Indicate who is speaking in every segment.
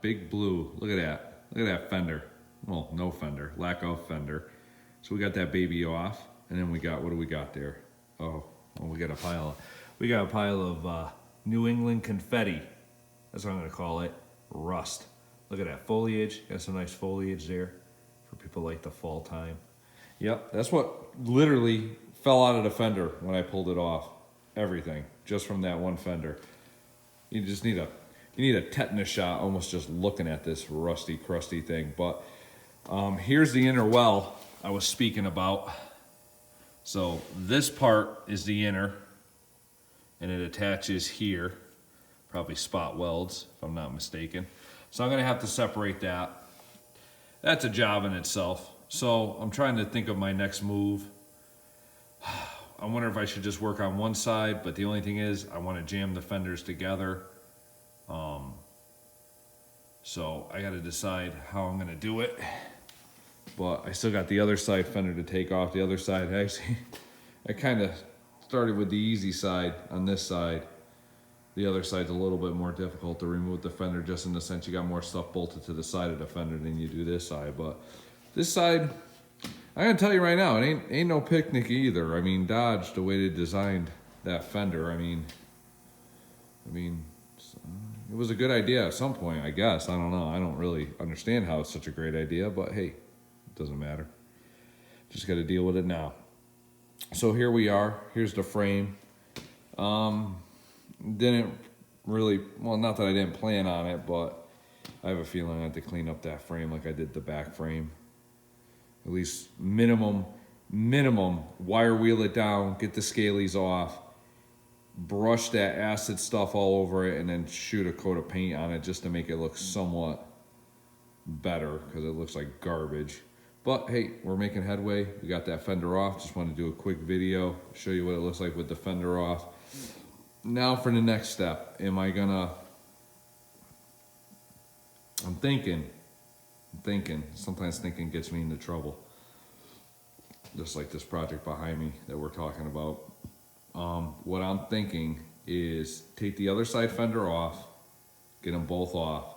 Speaker 1: Big blue. Look at that. Look at that fender. Well, no fender. Lack of fender. So we got that baby off. And then we got, what do we got there? Oh, well, we got a pile of New England confetti. That's what I'm going to call it. Rust. Look at that foliage. Got some nice foliage there for people like the fall time. Yep, that's what literally fell out of the fender when I pulled it off. Everything. Just from that one fender. You just need a tetanus shot almost just looking at this rusty, crusty thing. But here's the inner well I was speaking about. So this part is the inner, and it attaches here. Probably spot welds, if I'm not mistaken. So I'm gonna have to separate that. That's a job in itself. So I'm trying to think of my next move. I wonder if I should just work on one side, but the only thing is I want to jam the fenders together. So I got to decide how I'm going to do it. But I still got the other side fender to take off. The other side, actually, I kind of started with the easy side on this side. The other side's a little bit more difficult to remove the fender, just in the sense you got more stuff bolted to the side of the fender than you do this side. But this side, I'm gonna tell you right now, it ain't no picnic either. I mean, Dodge, the way they designed that fender, I mean, it was a good idea at some point, I guess. I don't know. I don't really understand how it's such a great idea, but hey, it doesn't matter. Just got to deal with it now. So here we are. Here's the frame. Didn't really, well, not that I didn't plan on it, but I have a feeling I had to clean up that frame like I did the back frame. At least minimum, wire wheel it down, get the scalies off, brush that acid stuff all over it, and then shoot a coat of paint on it just to make it look somewhat better, because it looks like garbage. But hey, we're making headway. We got that fender off. Just wanted to do a quick video, show you what it looks like with the fender off. Now for the next step. I'm thinking, sometimes thinking gets me into trouble. Just like this project behind me that we're talking about. What I'm thinking is take the other side fender off, get them both off,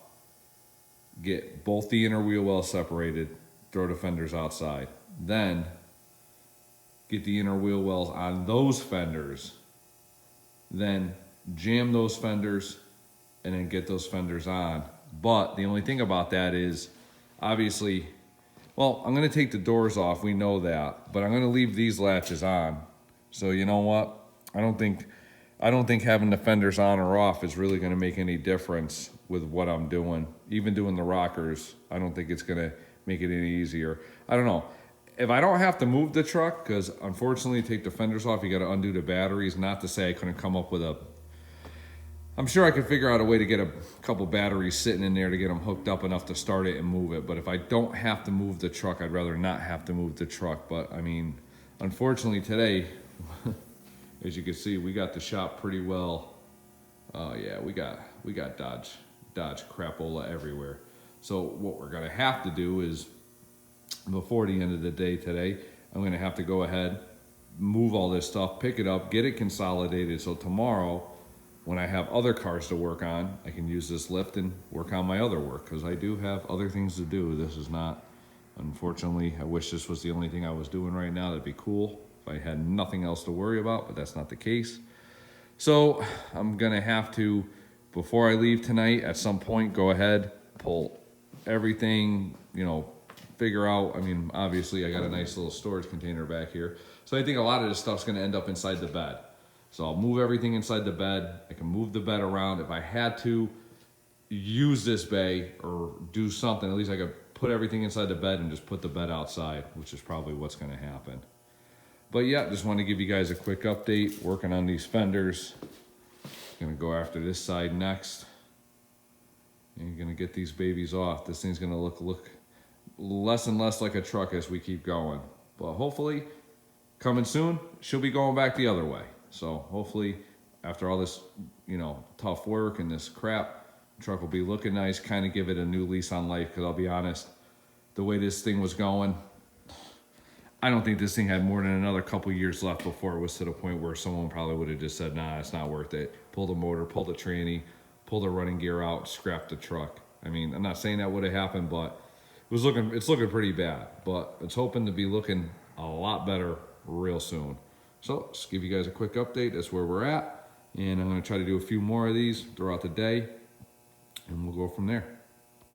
Speaker 1: get both the inner wheel wells separated, throw the fenders outside. Then get the inner wheel wells on those fenders, then jam those fenders, and then get those fenders on. But the only thing about that is, obviously, well, I'm gonna take the doors off, we know that, but I'm gonna leave these latches on. So you know what? I don't think having the fenders on or off is really gonna make any difference with what I'm doing. Even doing the rockers, I don't think it's gonna make it any easier. I don't know. If I don't have to move the truck, because unfortunately take the fenders off, you gotta undo the batteries. Not to say I couldn't come up with I'm sure I could figure out a way to get a couple batteries sitting in there to get them hooked up enough to start it and move it. But if I don't have to move the truck, I'd rather not have to move the truck. But I mean, unfortunately today, as you can see, we got the shop pretty well. Yeah, we got Dodge crapola everywhere. So what we're gonna have to do is, before the end of the day today, I'm gonna have to go ahead, move all this stuff, pick it up, get it consolidated, so tomorrow, when I have other cars to work on, I can use this lift and work on my other work, because I do have other things to do. This is not, unfortunately, I wish this was the only thing I was doing right now. That'd be cool if I had nothing else to worry about, but that's not the case. So I'm gonna have to, before I leave tonight, at some point, go ahead, pull everything, figure out, I mean, obviously I got a nice little storage container back here. So I think a lot of this stuff's gonna end up inside the bed. So I'll move everything inside the bed. I can move the bed around. If I had to use this bay or do something, at least I could put everything inside the bed and just put the bed outside, which is probably what's gonna happen. But yeah, just want to give you guys a quick update. Working on these fenders. Gonna go after this side next. And you're gonna get these babies off. This thing's gonna look less and less like a truck as we keep going. But hopefully, coming soon, she'll be going back the other way. So hopefully, after all this, tough work and this crap, the truck will be looking nice, kind of give it a new lease on life. Because I'll be honest, the way this thing was going, I don't think this thing had more than another couple years left before it was to the point where someone probably would have just said, nah, it's not worth it. Pull the motor, pull the tranny, pull the running gear out, scrap the truck. I mean, I'm not saying that would have happened, but it's looking pretty bad. But it's hoping to be looking a lot better real soon. So just give you guys a quick update. That's where we're at. And I'm going to try to do a few more of these throughout the day. And we'll go from there.